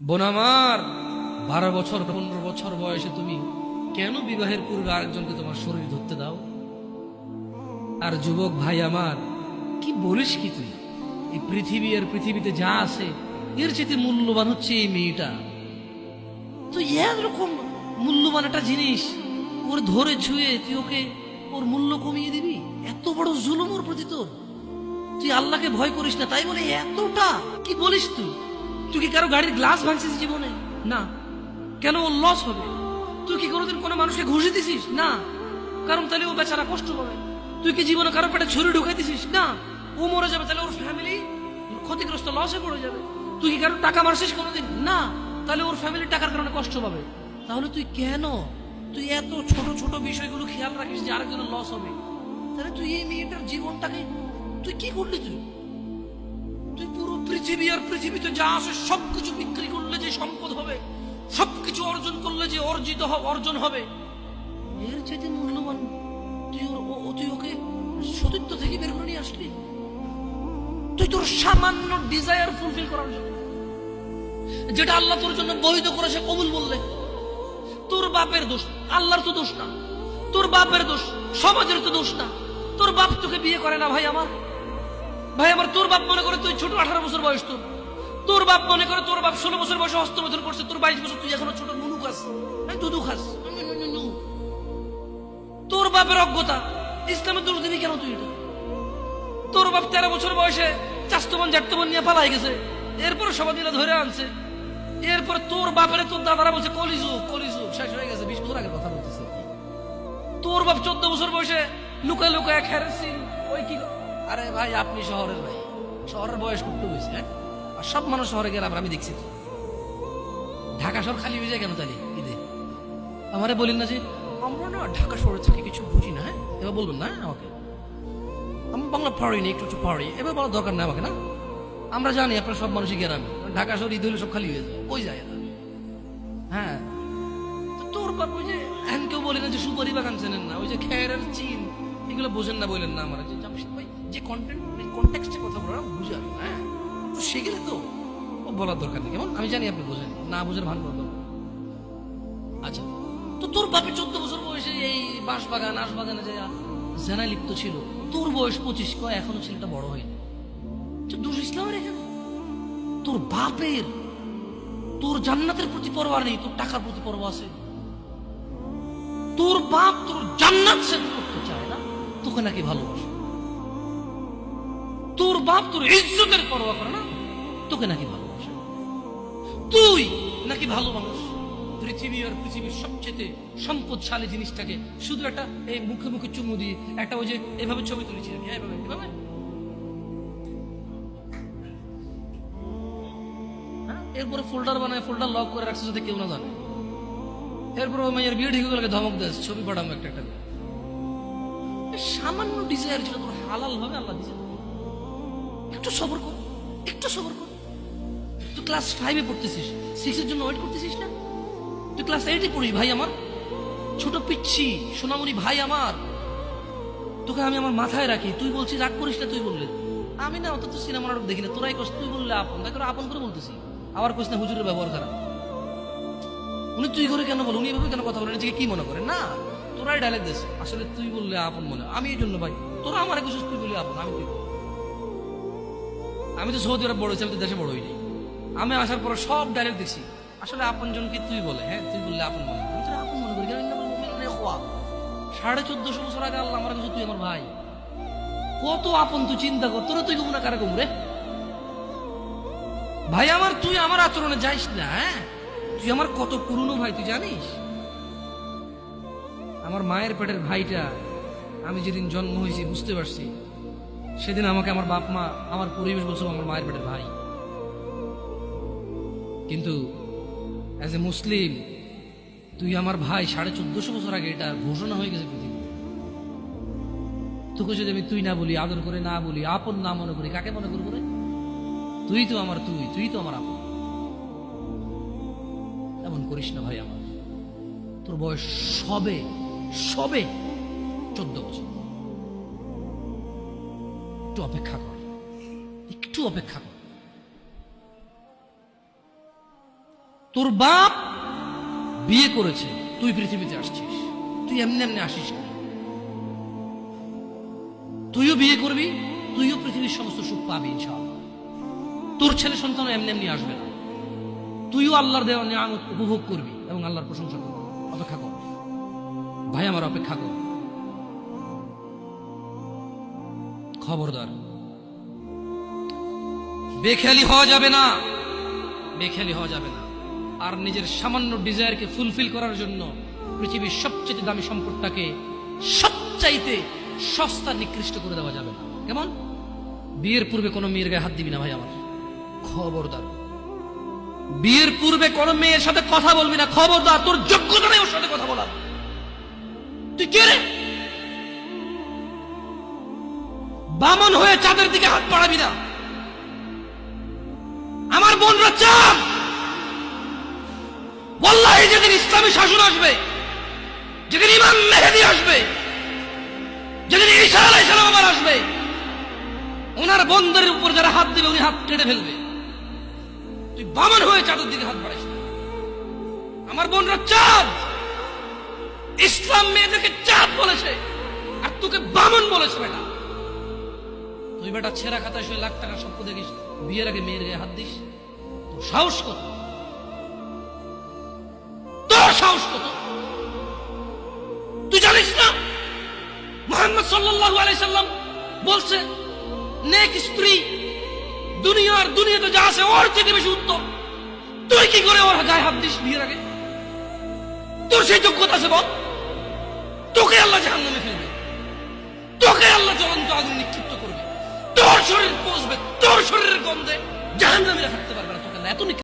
বোন আমার, 12 বছর 15 বছর বয়সে তুমি কেন বিবাহের পূর্বে আরেকজনকে তোমার শরীর ধরতে দাও? আর যুবক ভাই আমার, কি বলিস কি তুই? এই পৃথিবী আর পৃথিবীতে যা আছে এর চেয়ে মূল্যবান হচ্ছে এই মেয়েটা। তুই এরকম মূল্যবান একটা জিনিস ওর ধরে ছুঁয়ে তুই ওকে ওর মূল্য কমিয়ে দিবি? এত বড় জুলুম ওর প্রতি তোর! তুই আল্লাহকে ভয় করিস না তাই বলে এতটা? কি বলিস তুই? তুই কি কারো গাড়ির গ্লাস ভাঙছিস জীবনে? না। কেন ওর লস হবে? তুই কি কোনোদিন কোনো মানুষকে ঘুষি দিছিস? না। কারণ তাহলে ও বেচারা কষ্ট পাবে। তুই কি জীবনে কারো পেটে ছুরি ঢুকাই দিছিস? না। ও মরে যাবে, তাহলে ওর ফ্যামিলি ক্ষতিগ্রস্ত, লসে পড়ে যাবে। তুই কি কারো টাকা মারছিস কোনোদিন? না। তাহলে ওর ফ্যামিলি টাকার কারণে কষ্ট পাবে। তাহলে তুই কেন তুই এত ছোট ছোট বিষয়গুলো খেয়াল রাখিস যে আরেকজনের লস হবে? তাহলে তুই এই মেয়েটার জীবনটাকে তুই কি করলি? তুই পুরো পৃথিবী আর পৃথিবীতে যা আছে সবকিছু বিক্রি করলে যে সম্পদ হবে, সবকিছু অর্জন করলে যে অর্জন হবে, এর চেয়ে মূল্যবান তুই ওকে সতীত্ব থেকে বের করে নিয়ে আসলি। তুই তোর সামান্য ডিজায়ার ফুলফিল করার জন্য, যেটা আল্লাহ তোর জন্য বৈধ করেছে, কবুল বললে তোর বাপের দোষ, আল্লাহর তো দোষ না। তোর বাপের দোষ, সমাজের তো দোষ না। তোর বাপ তোকে বিয়ে করে না ভাই আমার। তোর বাপ মনে করে তুই ছোট, 18 বছর বয়স তোর বাপ মনে করে তোর বাপ 16 বছর বয়সে হস্তমৈথুন করছে, তোর 22 বছর, তুই এখনো ছোট নুনু খাস, দুধু খাস। তোর বাপের অজ্ঞতা, ইসলামের দোষ দিবি কেন তুই? তোর বাপ 13 বছর বয়সে চাস্তমান জাটতমান নিয়ে পালাই গেছে, এরপর সবাই মিলে ধরে আনছে। এরপর তোর বাপের তোর দাদারা বলছে কলিযুগ, কলিযুগ শেষ হয়ে গেছে। 20 বছর আগের কথা বলতেছে। তোর বাপ 14 বছর বয়সে লুকায় লুকায় খেরেছি ওই কি। আরে ভাই, আপনি শহরের ভাই, শহরের বয়স করতে হয়েছে, হ্যাঁ? আর সব মানুষ শহরে গেলাম, আমি দেখছি তো ঢাকা শহর খালি হয়ে যায় কেন তাহলে ঈদে? আমারে বলেন না যে আমরা না ঢাকা শহরে থেকে কিছু বুঝি না। হ্যাঁ, এবার বলবেন না আমাকে, আমি বাংলা পারি না, একটু একটু পারি, এবার বলার দরকার নেই আমাকে। না, আমরা জানি আপনার সব মানুষই গ্রামে, ঢাকা শহর ঈদ হলে সব খালি হয়ে যায়, কই যায় এরা? হ্যাঁ, তোর বাপ ওই যে এখন কেউ বলে না যে সুপারি বাগান চেনেন না, ওই যে খেরের চিন, এগুলো বোঝেন না, বললেন না আমার যে জামশেদ ভাই যে কন্টেক্সটে কথা বলার বুঝান, হ্যাঁ তো সেগুলো তো ও বলার দরকার নেই। কেমন আমি জানি আপনি বোঝেন না, বোঝার ভান করবেন। আচ্ছা, তো তোর বাপে 14 বছর বয়সে এই বাঁশবাগান আশবাগানে যে জেনায় লিপ্ত ছিল, তোর বয়স 25, কয় এখনো ছেলেটা বড় হয়নি। দোষ ইসলামের এখানে? তোর বাপের, তোর জান্নাতের প্রতি পরোয়া নেই, তোর টাকার প্রতি পরোয়া আছে। তোর বাপ তোর জান্নাত সেট করতে চায় না, তোকে নাকি ভালোবাসে। তোর বাপ তোর ইজ্জতের পরোয়া করে না, তোকে নাকি ভালোবাসে। তুই নাকি ভালো মানুষ, পৃথিবী আর পৃথিবীর সবচেয়ে সম্পদশালী জিনিসটাকে শুধু একটা এই মুখে মুখে চুমু দিয়ে একটা ওই যে এভাবে ছবি তুলেছি, এভাবে এভাবে, এরপরে ফোল্ডার বানায়, ফোল্ডার লক করে রাখছে যাতে কেউ না জানে। এরপর ওই মেয়ের বিয়ে ঠিক হয়ে ধমক দেয়, ছবি পাঠাবো একটা একটা। সামান্য ডিজায়ার যেটা তোর হালাল ভাবে আল্লাহ দিয়েছে, একটু সবর কর, একটু সবর কর। তুই ক্লাস 5-এ পড়তেছিস, 6-এর জন্য ওয়েট করতেছিস না? তুই ক্লাস 8-এ পড়িস ভাই আমার, ছোট পিচ্ছি সোনামণি ভাই আমার। তোকে আমি আমার মাথায় রাখি, তুই বলছিস রাগ করিস না। তুই বললে আমি না, অত তো সিনেমা নাটক দেখি না, তোরাই কস। তুই বললে আপন, তাই করে আপন করে বলতেছি। আবার কইস না হুজুরের ব্যবহার খারাপ। উনি তুই করে কেন বল, উনি এভাবে কেন কথা বলেন, নিজেকে কি মনে করেন? না, তোরাই ডায়লগ দিস। আসলে তুই বললে আপন মনে, আমি এই জন্য ভাই তোরা আমার এক তুই বললে আপন, আমি তুই। আমি তো সৌদি আরব বড় হয়েছি, আমি তো দেশে বড় হইনি। আমি আসার পর সব ডায়লগ দেখছি। আসলে আপন জনকে তুই বলে, হ্যাঁ তুই বললে আপন মনে, আমি তোরা আপন মনে করি। 1450 বছর আগে আল্লাহ আমার কাছে, তুই আমার ভাই, কত আপন তুই চিন্তা কর। তোরা তুই না কারা কমরে ভাই আমার, তুই আমার আচরণে যাইস না। হ্যাঁ, তুই আমার কত পুরনো ভাই তুই জানিস? আমার মায়ের পেটের ভাইটা আমি যেদিন জন্ম হয়েছি বুঝতে পারছি, সেদিন আমাকে আমার বাপ মা, আমার পরিবেশ বলছিল আমার মায়ের পেটের ভাই। কিন্তু অ্যাজ এ মুসলিম তুই আমার ভাই, 1450 বছর আগে এটা ঘোষণা হয়ে গেছে পৃথিবী। তোকে যদি আমি তুই না বলি, আদর করে না বলি, আপন না মনে করি, কাকে মনে করবো রে? তুই তো আমার তুই তো আমার আপন। এমন করিস না ভাই আমার, তোর বয়স সবে সবে 14 বছর। একটু অপেক্ষা কর, একটু অপেক্ষা কর। তোর বাপ বিয়ে করেছে, তুই পৃথিবীতে আসছিস, তুই এমনি এমনি আসিস না। তুইও বিয়ে করবি, তুইও পৃথিবীর সমস্ত সুখ পাবি ইনশাআল্লাহ। তোর ছেলে সন্তান এমনি এমনি আসবে না, তুইও আল্লাহর দেওয়া নিয়ামত উপভোগ করবি এবং আল্লাহর প্রশংসা করবি। অপেক্ষা কর ভাই আমার, অপেক্ষা কর। খবরদার, বেখেয়ালি হওয়া যাবে না, বেখেয়ালি হওয়া যাবে না। আর নিজের সামান্য ডিজায়ারকে ফুলফিল করার জন্য পৃথিবীর সবচেয়ে দামি সম্পদটাকে সবচাইতে সস্তা নিকৃষ্ট করে দেওয়া যাবে না। কেমন? বিয়ের পূর্বে কোনো মেয়ের গায়ে হাত দিবি না ভাই আমার, খবরদার। বিয়ের পূর্বে কোনো মেয়ের সাথে কথা বলবি না, খবরদার। তোর যোগ্যতা নেই ওর সাথে কথা বলার। তুই কে রে? বামন হয়ে চাঁদের দিকে হাত বাড়াবি না। আমার বোনরা চাঁদ, ওয়াল্লাহি যেদিন ইসলামী শাসন আসবে, যেদিন ইমাম মেহেদী আসবে, যেদিন ঈসা আলাইহিস সালাম আবার আসবে, ওনার বন্ধের উপর যারা হাত দিবে উনি হাত কেটে ফেলবে। তুই বামন হয়ে চাঁদের দিকে হাত বাড়াইস না। আমার বোনরা চাঁদ, ইসলাম মেয়েদেরকে চাঁদ বলেছে আর তোকে বামন বলেছে। বেটা তুই বেটা ছেঁড়া খাতায় শুয়ে লাখ টাকার স্বপ্ন দেখিস, বিয়ের আগে মেয়ের গায়ে হাত দিস? তোর সাহস কত? তোর সাহস কত? তুই জানিস না মুহাম্মদ সাল্লাল্লাহু আলাইহি সাল্লাম বলছে নেক স্ত্রী দুনিয়াতে যা আছে ওর থেকে বেশি উত্তম। তুই কি করে ওর গায়ে হাত দিস বিয়ের আগে? তোর সেই যোগ্যতা আছে বল? তোকে আল্লাহ জাহান্নামে ফেলবে, তোকে আল্লাহ জ্বলন্ত আগুন নিক্ষিপ্ত করবে, তোর শরীর পচবে, তোর শরীরের গন্ধে জাহান্নামীরা থাকতে পারবে না। তোকে এত